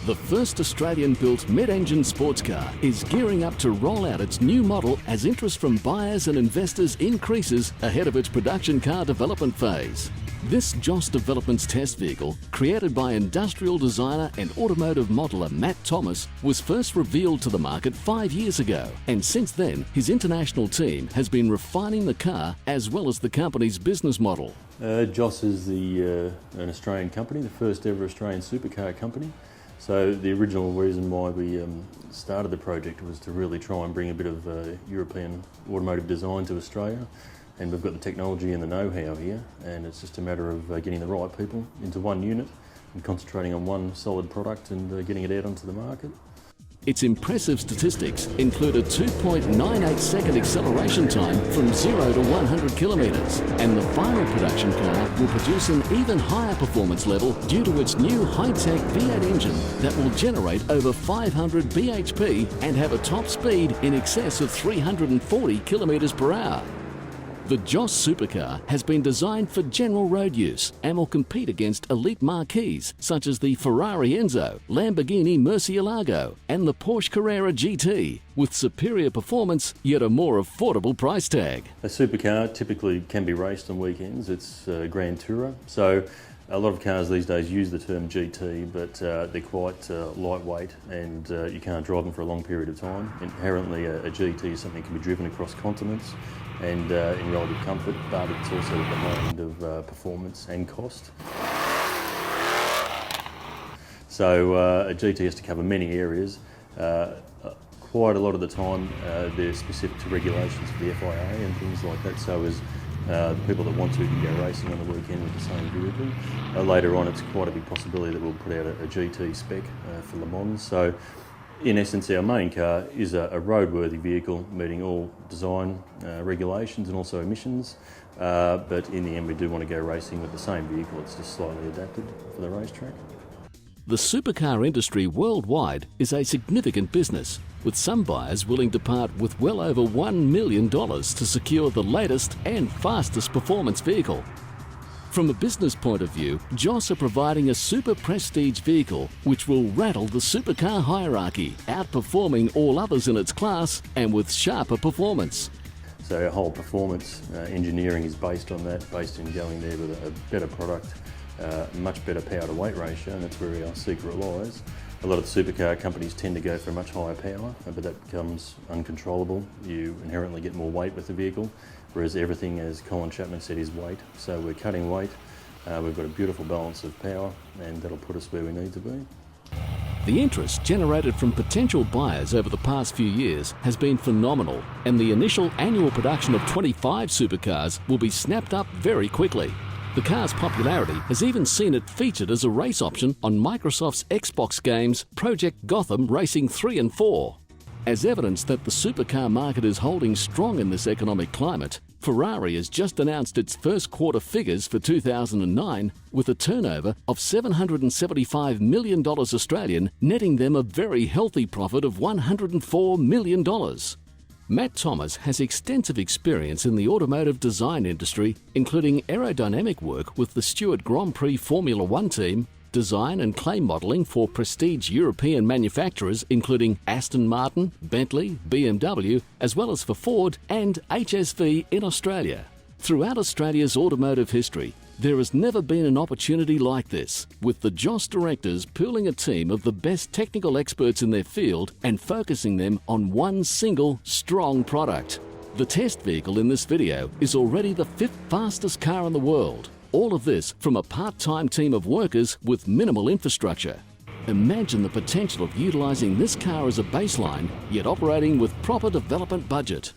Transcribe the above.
The first Australian-built mid-engine sports car is gearing up to roll out its new model as interest from buyers and investors increases ahead of its production car development phase. This Joss Developments test vehicle, created by industrial designer and automotive modeller Matt Thomas, was first revealed to the market 5 years ago, and since then his international team has been refining the car as well as the company's business model. Joss is an Australian company, the first ever Australian supercar company. So the original reason why we started the project was to really try and bring a bit of European automotive design to Australia. And we've got the technology and the know-how here, and it's just a matter of getting the right people into one unit and concentrating on one solid product and getting it out onto the market. Its impressive statistics include a 2.98 second acceleration time from 0 to 100 kilometres, and the final production car will produce an even higher performance level due to its new high-tech V8 engine that will generate over 500 bhp and have a top speed in excess of 340 kilometres per hour. The Joss Supercar has been designed for general road use and will compete against elite marquees such as the Ferrari Enzo, Lamborghini Murcielago and the Porsche Carrera GT, with superior performance yet a more affordable price tag. A supercar typically can be raced on weekends. It's a Grand Tourer, so a lot of cars these days use the term GT, but they're quite lightweight and you can't drive them for a long period of time. Inherently a GT is something that can be driven across continents and in relative comfort, but it's also at the high end of performance and cost. So a GT has to cover many areas. Quite a lot of the time they're specific to regulations for the FIA and things like that, so as the people that want to can go racing on the weekend with the same vehicle. Later on it's quite a big possibility that we'll put out a GT spec for Le Mans. So in essence our main car is a roadworthy vehicle meeting all design regulations and also emissions, but in the end we do want to go racing with the same vehicle, it's just slightly adapted for the racetrack. The supercar industry worldwide is a significant business, with some buyers willing to part with well over $1 million to secure the latest and fastest performance vehicle. From a business point of view, Joss are providing a super prestige vehicle which will rattle the supercar hierarchy, outperforming all others in its class and with sharper performance. So our whole performance engineering is based on that, based in going there with a better product, much better power to weight ratio, and that's where our secret lies. A lot of the supercar companies tend to go for a much higher power, but that becomes uncontrollable. You inherently get more weight with the vehicle, whereas everything, as Colin Chapman said, is weight. So we're cutting weight, we've got a beautiful balance of power, and that'll put us where we need to be. The interest generated from potential buyers over the past few years has been phenomenal, and the initial annual production of 25 supercars will be snapped up very quickly. The car's popularity has even seen it featured as a race option on Microsoft's Xbox games Project Gotham Racing 3 and 4. As evidence that the supercar market is holding strong in this economic climate, Ferrari has just announced its first quarter figures for 2009 with a turnover of $775 million Australian, netting them a very healthy profit of $104 million. Matt Thomas has extensive experience in the automotive design industry, including aerodynamic work with the Stewart Grand Prix Formula One team, design and clay modelling for prestige European manufacturers including Aston Martin, Bentley, BMW, as well as for Ford and HSV in Australia. Throughout Australia's automotive history, there has never been an opportunity like this, with the Joss directors pooling a team of the best technical experts in their field and focusing them on one single, strong product. The test vehicle in this video is already the 5th fastest car in the world. All of this from a part-time team of workers with minimal infrastructure. Imagine the potential of utilising this car as a baseline, yet operating with proper development budget.